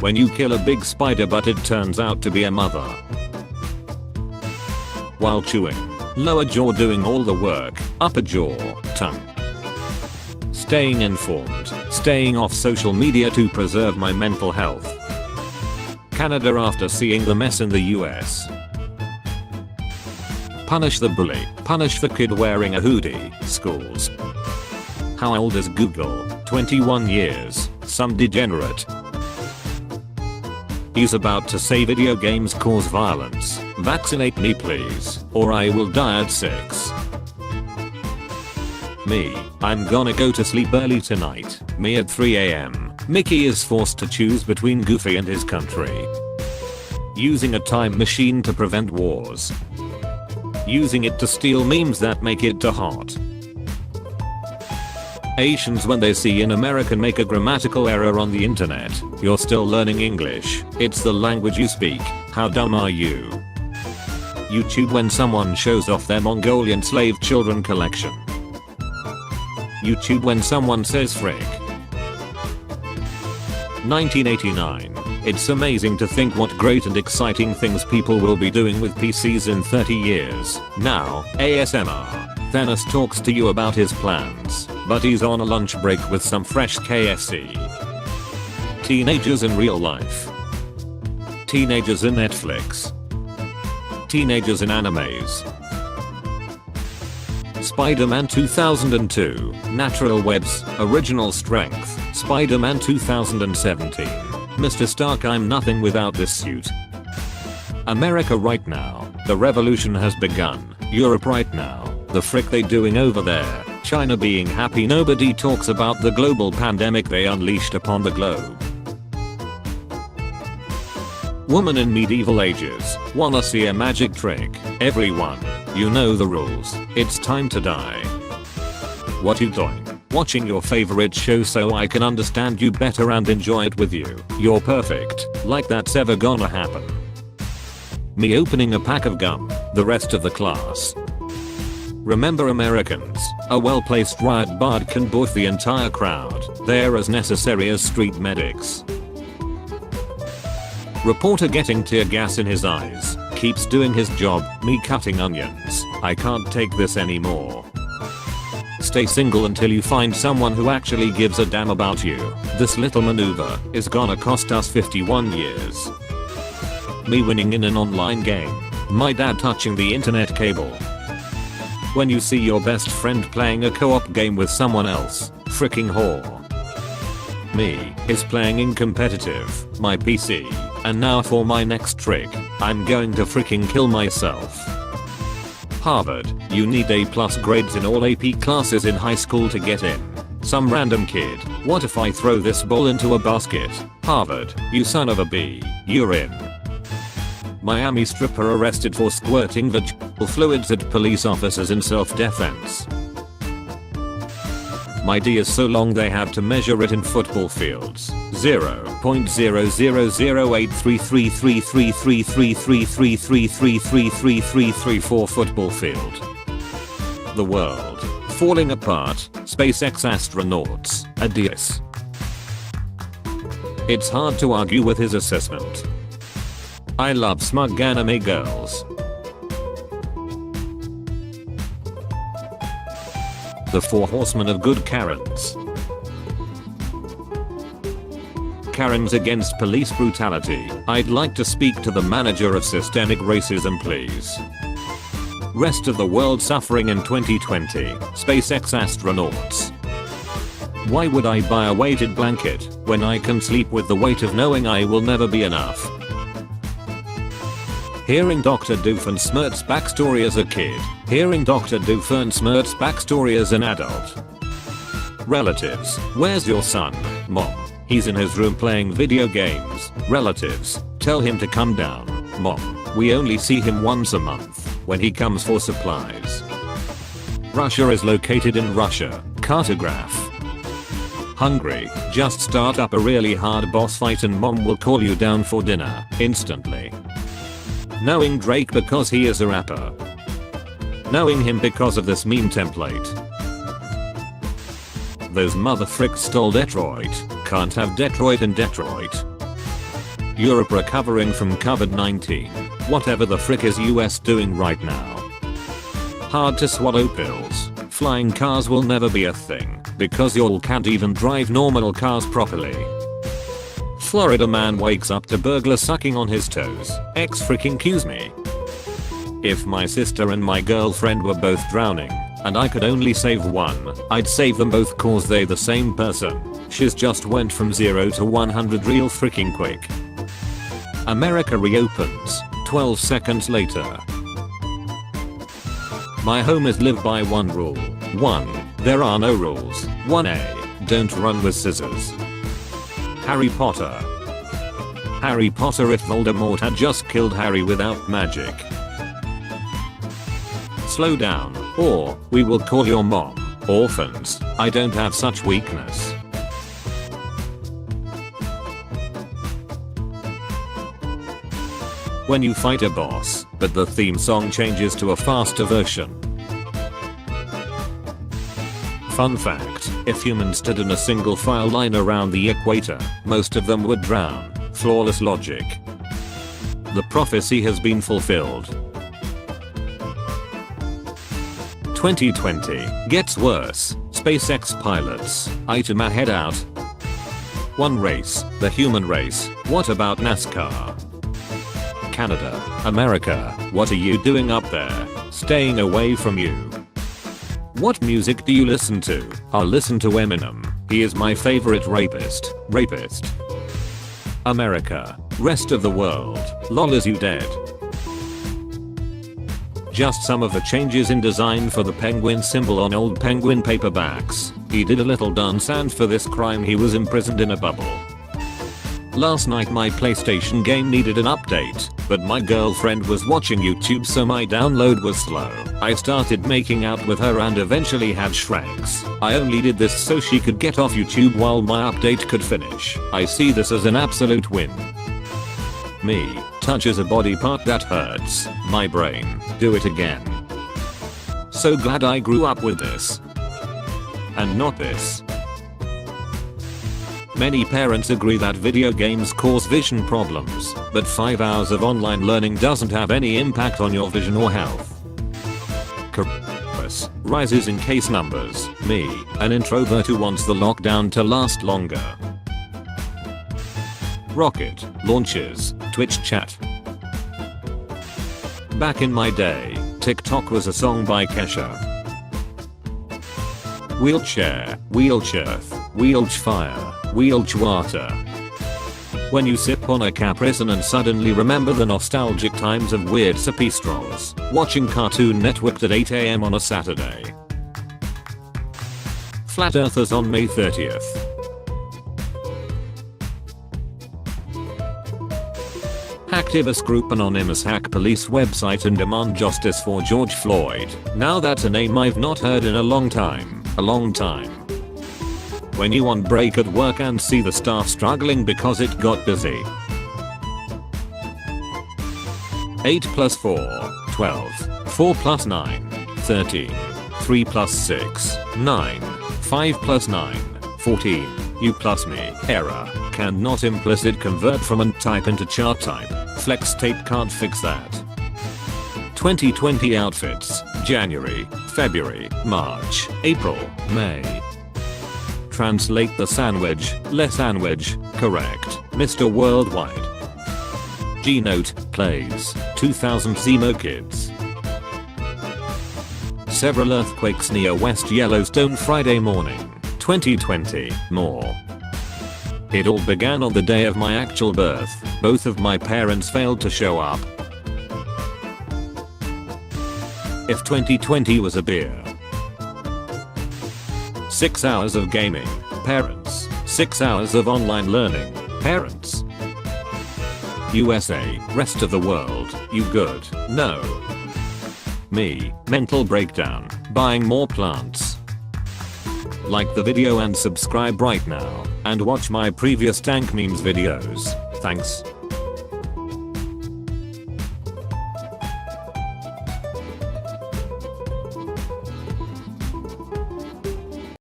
When you kill a big spider but it turns out to be a mother. While chewing. Lower jaw doing all the work, upper jaw, tongue. Staying informed, staying off social media to preserve my mental health. Canada after seeing the mess in the US. Punish the bully, punish the kid wearing a hoodie, schools. How old is Google? 21 years, some degenerate. He's about to say video games cause violence. Vaccinate me please, or I will die at 6. Me, I'm gonna go to sleep early tonight. Me at 3 AM. Mickey is forced to choose between Goofy and his country. Using a time machine to prevent wars. Using it to steal memes that make it too hot. Asians when they see an American make a grammatical error on the internet. You're still learning English. It's the language you speak. How dumb are you? YouTube when someone shows off their Mongolian slave children collection. YouTube when someone says frick. 1989. It's amazing to think what great and exciting things people will be doing with PCs in 30 years. Now, ASMR. Thanos talks to you about his plans, but he's on a lunch break with some fresh KFC. Teenagers in real life. Teenagers in Netflix. Teenagers in animes. Spider-Man 2002, Natural Webs, Original Strength, Spider-Man 2017. Mr. Stark, I'm nothing without this suit. America right now, the revolution has begun. Europe right now, the frick they doing over there? China being happy nobody talks about the global pandemic they unleashed upon the globe. Woman in medieval ages, wanna see a magic trick? Everyone, you know the rules, it's time to die. What you doing? Watching your favorite show so I can understand you better and enjoy it with you. You're perfect, like that's ever gonna happen. Me opening a pack of gum, the rest of the class. Remember Americans, a well-placed riot bard can boof the entire crowd. They're as necessary as street medics. Reporter getting tear gas in his eyes, keeps doing his job, me cutting onions. I can't take this anymore. Stay single until you find someone who actually gives a damn about you. This little maneuver is gonna cost us 51 years. Me winning in an online game. My dad touching the internet cable. When you see your best friend playing a co-op game with someone else, freaking whore. Me is playing in competitive, my PC, and now for my next trick, I'm going to freaking kill myself. Harvard, you need A+ grades in all AP classes in high school to get in. Some random kid, what if I throw this ball into a basket? Harvard, you son of a B, you're in. Miami stripper arrested for squirting vaginal fluids at police officers in self-defense. My D is so long they had to measure it in football fields. 0.0008333333333333333334 football field. The world. Falling apart. SpaceX astronauts. Adios. It's hard to argue with his assessment. I love smug anime girls. The 4 Horsemen of Good Karens. Karens against police brutality. I'd like to speak to the manager of systemic racism please. Rest of the world suffering in 2020. SpaceX astronauts. Why would I buy a weighted blanket when I can sleep with the weight of knowing I will never be enough? Hearing Dr. Doofenshmirtz's backstory as a kid. Hearing Dr. Doofenshmirtz's backstory as an adult. Relatives. Where's your son? Mom. He's in his room playing video games. Relatives. Tell him to come down. Mom. We only see him once a month when he comes for supplies. Russia is located in Russia. Cartograph. Hungry. Just start up a really hard boss fight and mom will call you down for dinner instantly. Knowing Drake because he is a rapper. Knowing him because of this meme template. Those motherfricks stole Detroit. Can't have Detroit in Detroit. Europe recovering from COVID-19. Whatever the frick is US doing right now? Hard to swallow pills. Flying cars will never be a thing because y'all can't even drive normal cars properly. Florida man wakes up to burglar sucking on his toes. X freaking Q's me. If my sister and my girlfriend were both drowning and I could only save one, I'd save them both cause they the same person. She's just went from 0 to 100 real freaking quick. America reopens 12 seconds later. My home is live by one rule. 1. There are no rules. 1A. Don't run with scissors. Harry Potter. Harry Potter if Voldemort had just killed Harry without magic. Slow down, or we will call your mom. Orphans, I don't have such weakness. When you fight a boss, but the theme song changes to a faster version. Fun fact, if humans stood in a single file line around the equator, most of them would drown. Flawless logic. The prophecy has been fulfilled. 2020 gets worse. SpaceX pilots, item ahead out. One race, the human race. What about NASCAR? Canada, America, what are you doing up there? Staying away from you. What music do you listen to? I'll listen to Eminem. He is my favorite rapist. America. Rest of the world. Lol, is you dead? Just some of the changes in design for the penguin symbol on old penguin paperbacks. He did a little dance and for this crime he was imprisoned in a bubble. Last night my PlayStation game needed an update, but my girlfriend was watching YouTube so my download was slow. I started making out with her and eventually had Shreks. I only did this so she could get off YouTube while my update could finish. I see this as an absolute win. Me, touches a body part that hurts. My brain, do it again. So glad I grew up with this. And not this. Many parents agree that video games cause vision problems, but 5 hours of online learning doesn't have any impact on your vision or health. Coronavirus rises in case numbers. Me, an introvert who wants the lockdown to last longer. Rocket launches Twitch chat. Back in my day, TikTok was a song by Kesha. Wheelchair, wheelchair, wheelchair, wheelchair. When you sip on a Capri-Sun and suddenly remember the nostalgic times of weird sippy straws, watching Cartoon Network at 8 AM on a Saturday. Flat Earthers on May 30th. Hacktivist group Anonymous hack police website and demand justice for George Floyd. Now that's a name I've not heard in a long time. When you on break at work and see the staff struggling because it got busy. 8 plus 4, 12, 4 plus 9, 13, 3 plus 6, 9, 5 plus 9, 14, you plus me, error, cannot implicit convert from and type into chart type, flex tape can't fix that. 2020 outfits, January, February, March, April, May. Translate the sandwich, le sandwich, correct, Mr. Worldwide. G-Note, plays, 2000 Zemo Kids. Several earthquakes near West Yellowstone Friday morning, 2020, more. It all began on the day of my actual birth, both of my parents failed to show up. If 2020 was a beer. 6 hours of gaming, parents. 6 hours of online learning, parents. USA, rest of the world, you good, no. Me, mental breakdown, buying more plants. Like the video and subscribe right now, and watch my previous Tank Memes videos, thanks.